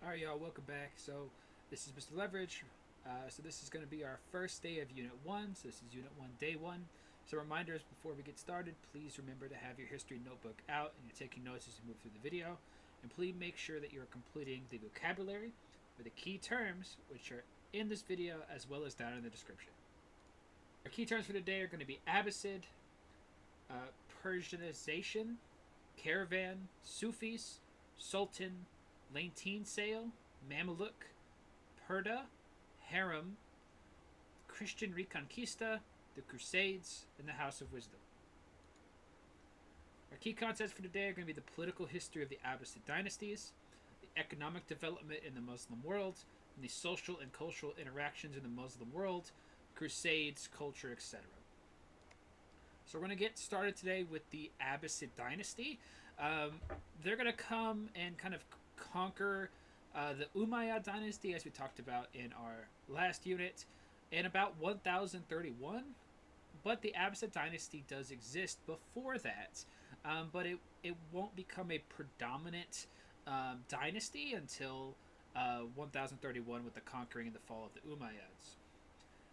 Alright, y'all, welcome back. So, this is Mr. Leveridge. So, this is going to be our first day of Unit 1. So, this is Unit 1, Day 1. So, reminders before we get started, please remember to have your history notebook out and you're taking notes as you move through the video. And please make sure that you're completing the vocabulary for the key terms, which are in this video as well as down in the description. Our key terms for today are going to be Abbasid, Persianization, Caravan, Sufis, Sultan, Lateen Sail, Mameluk, Purdah, Harem, Christian Reconquista, the Crusades, and the House of Wisdom. Our key concepts for today are going to be the political history of the Abbasid dynasties, the economic development in the Muslim world, and the social and cultural interactions in the Muslim world, Crusades, culture, etc. So we're going to get started today with the Abbasid dynasty. They're going to come and kind of conquer the Umayyad dynasty, as we talked about in our last unit, in about 1031. But the Abbasid dynasty does exist before that, but it won't become a predominant dynasty until 1031 with the conquering and the fall of the Umayyads.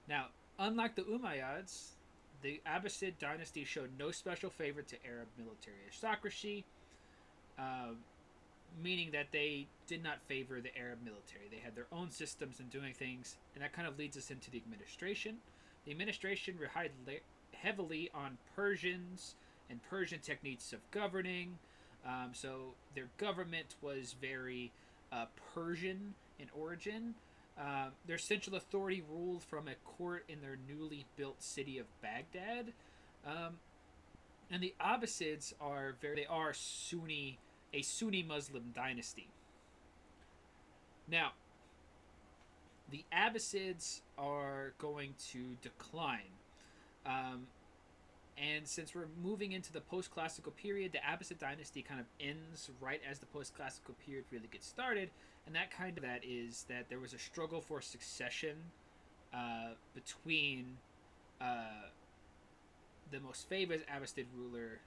Now, unlike the Umayyads, the Abbasid dynasty showed no special favor to Arab military aristocracy, meaning that they did not favor the Arab military. They had their own systems in doing things, and that kind of leads us into the administration. The administration relied heavily on Persians and Persian techniques of governing, so their government was very Persian in origin. Their central authority ruled from a court in their newly built city of Baghdad. And the Abbasids are a Sunni Muslim dynasty. Now, the Abbasids are going to decline. And since we're moving into the post-classical period, the Abbasid dynasty kind of ends right as the post-classical period really gets started. And that is that there was a struggle for succession between the most famous Abbasid ruler,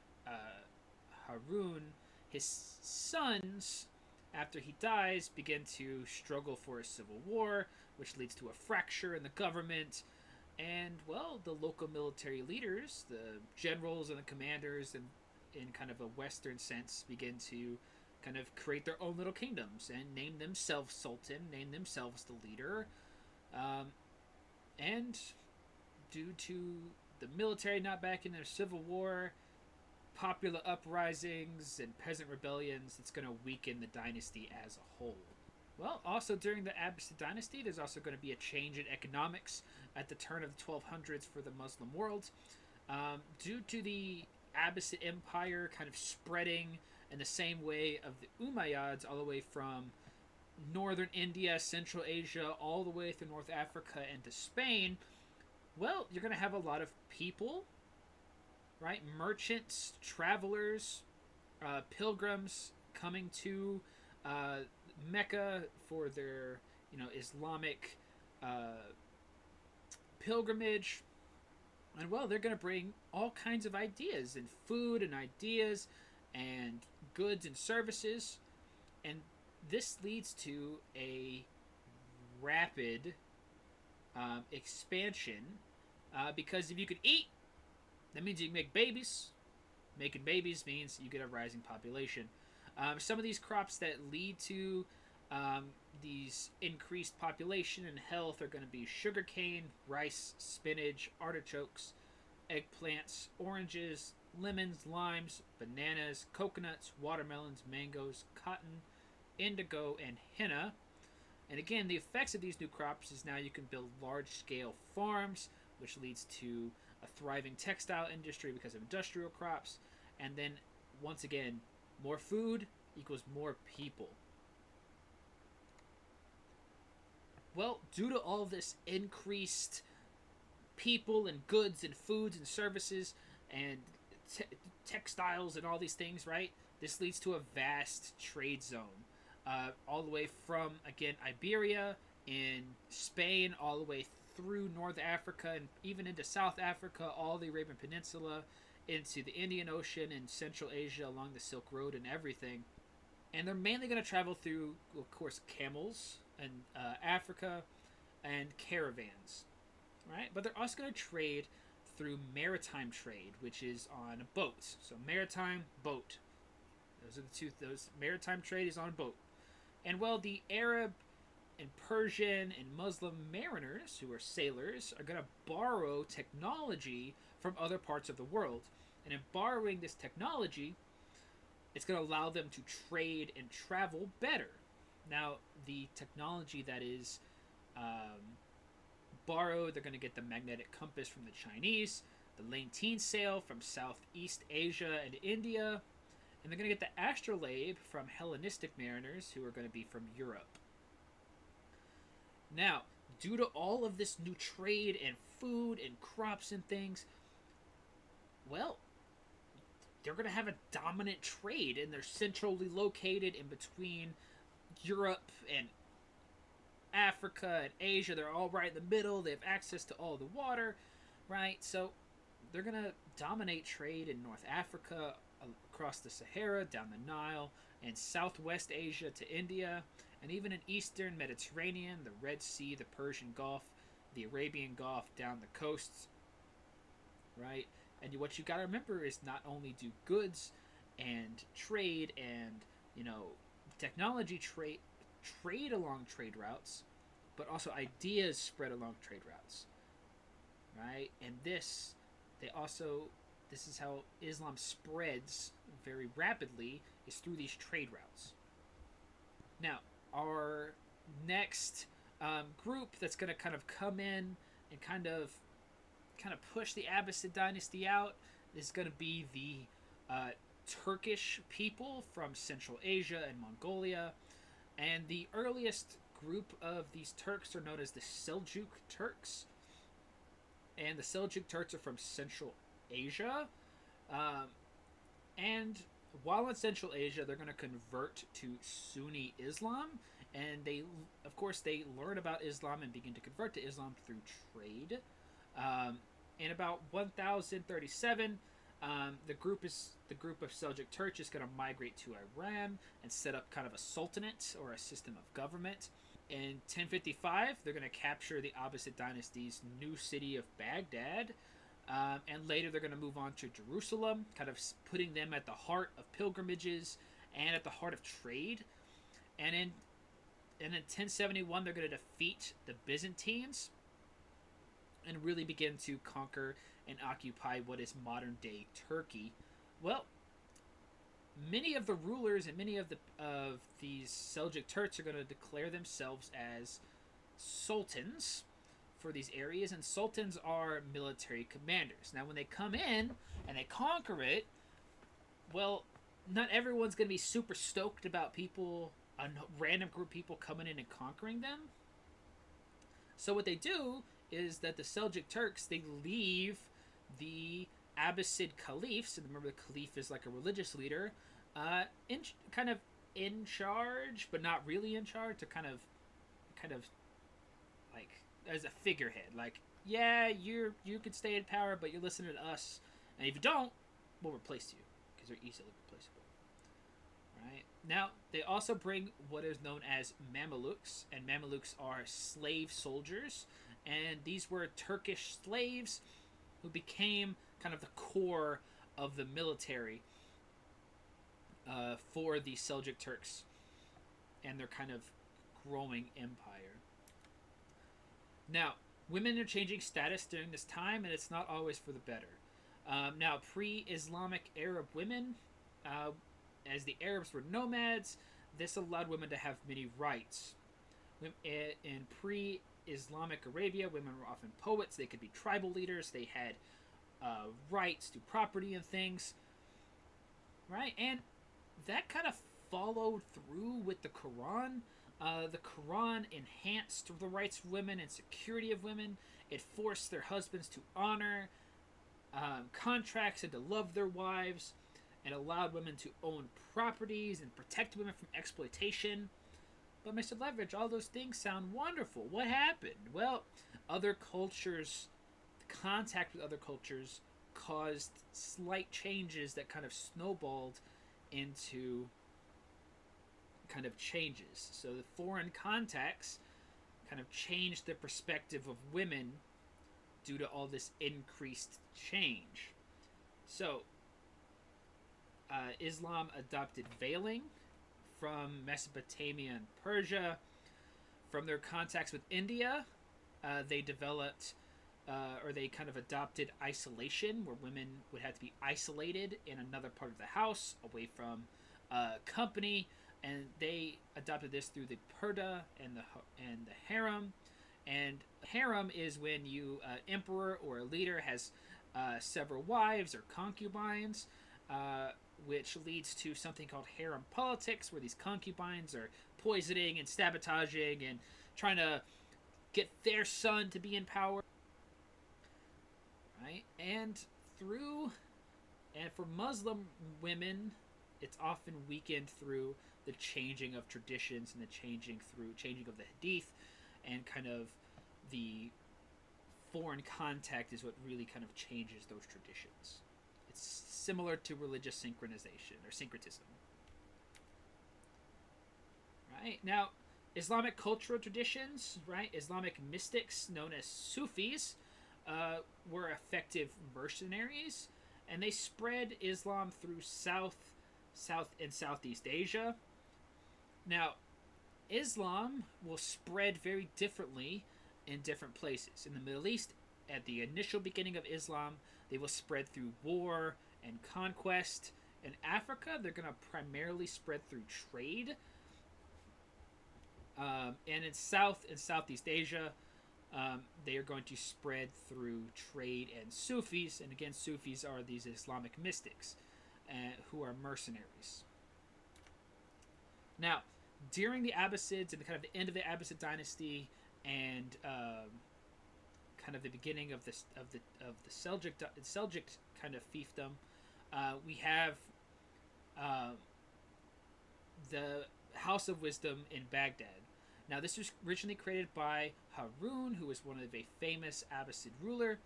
Harun. His sons, after he dies, begin to struggle for a civil war, which leads to a fracture in the government. And, well, the local military leaders, the generals and the commanders, and in kind of a Western sense, begin to kind of create their own little kingdoms and name themselves Sultan, name themselves the leader. And due to the military not backing their civil war, popular uprisings, and peasant rebellions, it's going to weaken the dynasty as a whole. Well, also during the Abbasid dynasty, there's also going to be a change in economics at the turn of the 1200s for the Muslim world. Due to the Abbasid Empire kind of spreading in the same way of the Umayyads, all the way from northern India, Central Asia, all the way through North Africa and to Spain, well, you're going to have a lot of people, right? Merchants, travelers, pilgrims coming to Mecca for their, Islamic pilgrimage. And, well, they're going to bring all kinds of ideas and food and ideas and goods and services. And this leads to a rapid expansion because if you could eat, that means you can make babies. Making babies means you get a rising population. Some of these crops that lead to these increased population and health are going to be sugarcane, rice, spinach, artichokes, eggplants, oranges, lemons, limes, bananas, coconuts, watermelons, mangoes, cotton, indigo, and henna. And again, the effects of these new crops is now you can build large-scale farms, which leads to a thriving textile industry because of industrial crops. And then, once again, more food equals more people. Well, due to all this increased people and goods and foods and services and textiles and all these things, right? This leads to a vast trade zone. All the way from, again, Iberia in Spain, all the way through North Africa and even into South Africa, all the Arabian Peninsula, into the Indian Ocean and Central Asia along the Silk Road and everything. And they're mainly going to travel through, of course, camels and Africa and caravans, right? But they're also going to trade through maritime trade, which is on boats. So maritime, boat. Those are the two. Those maritime trade is on boat. And well, the Arab and Persian and Muslim mariners, who are sailors, are going to borrow technology from other parts of the world. And in borrowing this technology, it's going to allow them to trade and travel better. Now, the technology that is borrowed, they're going to get the magnetic compass from the Chinese, the Lateen Sail from Southeast Asia and India, and they're going to get the astrolabe from Hellenistic mariners who are going to be from Europe. Now, due to all of this new trade and food and crops and things, well, they're going to have a dominant trade, and they're centrally located in between Europe and Africa and Asia. They're all right in the middle. They have access to all the water, right? So they're going to dominate trade in North Africa, across the Sahara, down the Nile, and Southwest Asia to India, and even in Eastern Mediterranean, the Red Sea, the Persian Gulf, the Arabian Gulf, down the coasts, right? And what you got to remember is not only do goods and trade and, technology trade along trade routes, but also ideas spread along trade routes, right? And this is how Islam spreads very rapidly, is through these trade routes. Now, our next group that's going to kind of come in and kind of push the Abbasid dynasty out is going to be the Turkish people from Central Asia and Mongolia. And the earliest group of these Turks are known as the Seljuk Turks. And the Seljuk Turks are from Central Asia. And while in Central Asia, they're going to convert to Sunni Islam. And they learn about Islam and begin to convert to Islam through trade. In about 1037, the group of Seljuk Turks is going to migrate to Iran and set up kind of a sultanate or a system of government. In 1055, they're going to capture the Abbasid dynasty's new city of Baghdad. And later they're going to move on to Jerusalem, kind of putting them at the heart of pilgrimages and at the heart of trade. And in 1071, they're going to defeat the Byzantines and really begin to conquer and occupy what is modern-day Turkey. Well, many of the rulers and many of these Seljuk Turks are going to declare themselves as sultans for these areas, and sultans are military commanders. Now, when they come in and they conquer it, well, not everyone's going to be super stoked about a random group of people coming in and conquering them. So what they do is that the Seljuk Turks, they leave the Abbasid caliphs, and remember the caliph is like a religious leader, in charge, but not really in charge, to kind of like as a figurehead, like, yeah, you could stay in power, but you're listening to us, and if you don't, we'll replace you, because they're easily replaceable. Right? Now, they also bring what is known as Mameluks, and Mameluks are slave soldiers, and these were Turkish slaves who became kind of the core of the military for the Seljuk Turks and their kind of growing empire. Now, women are changing status during this time, and it's not always for the better. Now, pre-Islamic Arab women, as the Arabs were nomads, this allowed women to have many rights. In pre-Islamic Arabia, women were often poets. They could be tribal leaders. They had rights to property and things. Right? And that kind of followed through with the Quran. The Quran enhanced the rights of women and security of women. It forced their husbands to honor contracts and to love their wives, and allowed women to own properties and protect women from exploitation. But Mr. Leveridge, all those things sound wonderful. What happened? Well, other cultures, contact with other cultures caused slight changes that kind of snowballed into kind of changes. So the foreign contacts kind of changed the perspective of women due to all this increased change. So Islam adopted veiling from Mesopotamia and Persia. From their contacts with India, they developed or they kind of adopted isolation, where women would have to be isolated in another part of the house, away from company, and they adopted this through the Purdah and the Harem. And harem is when you emperor or a leader has several wives or concubines, which leads to something called harem politics, where these concubines are poisoning and sabotaging and trying to get their son to be in power. Right? And for Muslim women, it's often weakened through the changing of traditions and the changing of the hadith, and kind of the foreign contact is what really kind of changes those traditions. It's similar to religious synchronization or syncretism. Right? Now, Islamic cultural traditions, right? Islamic mystics known as Sufis were effective mercenaries, and they spread Islam through South and Southeast Asia. Now, Islam will spread very differently in different places. In the Middle East, at the initial beginning of Islam, they will spread through war and conquest. In Africa, they're going to primarily spread through trade. And in South and Southeast Asia, they are going to spread through trade and Sufis. And again, Sufis are these Islamic mystics who are mercenaries. Now, during the Abbasids and kind of the end of the Abbasid dynasty and kind of the beginning of the Seljuk kind of fiefdom, we have the House of Wisdom in Baghdad. Now, this was originally created by Harun, who was one of a famous Abbasid ruler,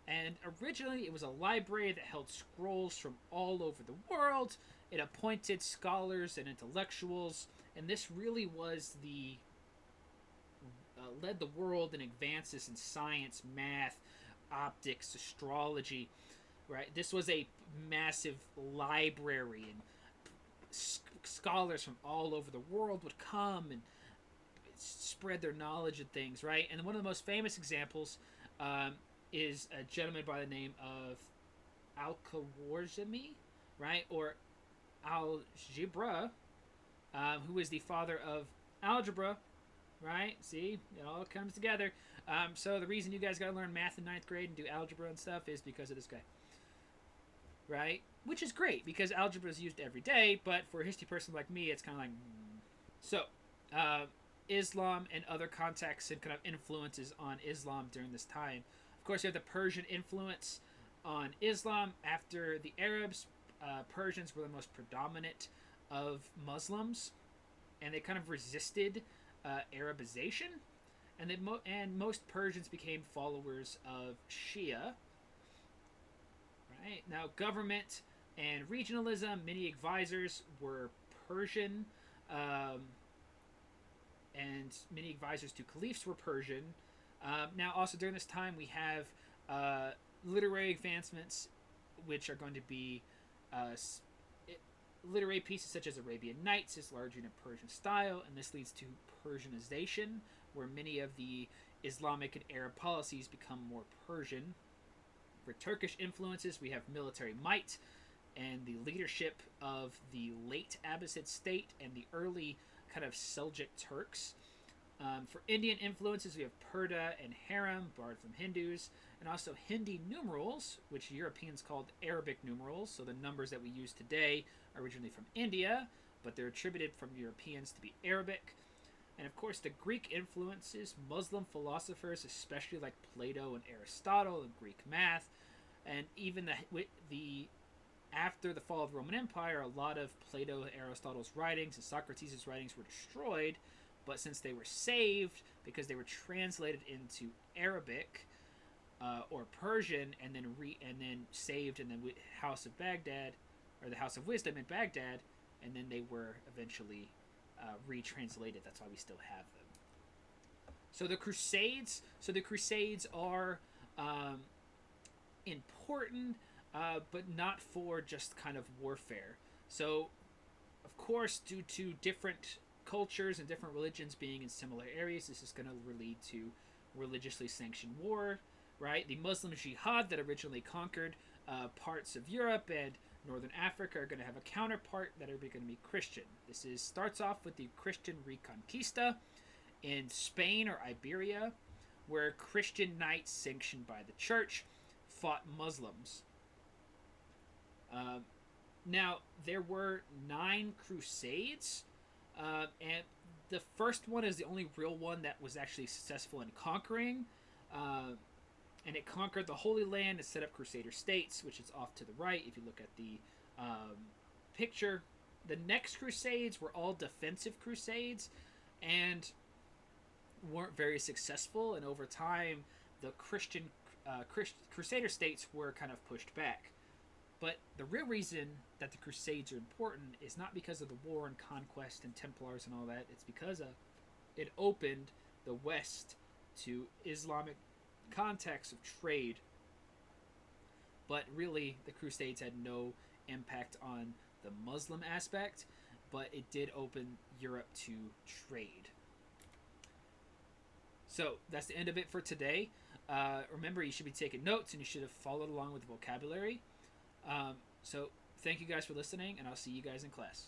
and originally it was a library that held scrolls from all over the world. It appointed scholars and intellectuals, and this really was led the world in advances in science, math, optics, astrology. Right, this was a massive library, and scholars from all over the world would come and spread their knowledge of things. Right, and one of the most famous examples is a gentleman by the name of Al-Khwarizmi, right, or Al-Jibra, who is the father of algebra. Right? See? It all comes together. So the reason you guys got to learn math in 9th grade and do algebra and stuff is because of this guy. Right? Which is great, because algebra is used every day, but for a history person like me, it's kind of like... So, Islam and other contexts and kind of influences on Islam during this time. Of course, you have the Persian influence on Islam. After the Arabs, Persians were the most predominant of Muslims, and they kind of resisted Arabization, and most Persians became followers of Shia. Right? Now, government and regionalism, many advisors were Persian, and many advisors to caliphs were Persian. Now, also during this time, we have literary advancements, which are going to be literary pieces such as Arabian Nights is largely in a Persian style, and this leads to Persianization, where many of the Islamic and Arab policies become more Persian. For Turkish influences, we have military might and the leadership of the late Abbasid state and the early kind of Seljuk Turks. For Indian influences, we have Purdah and Harem, borrowed from Hindus, and also Hindi numerals, which Europeans called Arabic numerals. So the numbers that we use today are originally from India, but they're attributed from Europeans to be Arabic. And of course, the Greek influences, Muslim philosophers, especially like Plato and Aristotle, and Greek math, and even after the fall of the Roman Empire, a lot of Plato and Aristotle's writings and Socrates' writings were destroyed, but since they were saved because they were translated into Arabic or Persian, and then saved in the House of Baghdad, or the House of Wisdom in Baghdad, and then they were eventually retranslated. That's why we still have them. So the Crusades. So the Crusades are important, but not for just kind of warfare. So, of course, due to different cultures and different religions being in similar areas, this is going to lead to religiously sanctioned war, right? The Muslim Jihad that originally conquered parts of Europe and Northern Africa are going to have a counterpart that are going to be Christian. This starts off with the Christian Reconquista in Spain or Iberia, where Christian knights sanctioned by the church fought Muslims. Now, there were 9 crusades, and the first one is the only real one that was actually successful in conquering, and it conquered the Holy Land and set up Crusader states, which is off to the right if you look at the picture. The next crusades were all defensive crusades and weren't very successful, and over time the Christian Crusader states were kind of pushed back. But the real reason that the Crusades are important is not because of the war and conquest and Templars and all that. It's because it opened the West to Islamic context of trade. But really, the Crusades had no impact on the Muslim aspect, but it did open Europe to trade. So that's the end of it for today. Remember, you should be taking notes and you should have followed along with the vocabulary. So thank you guys for listening, and I'll see you guys in class.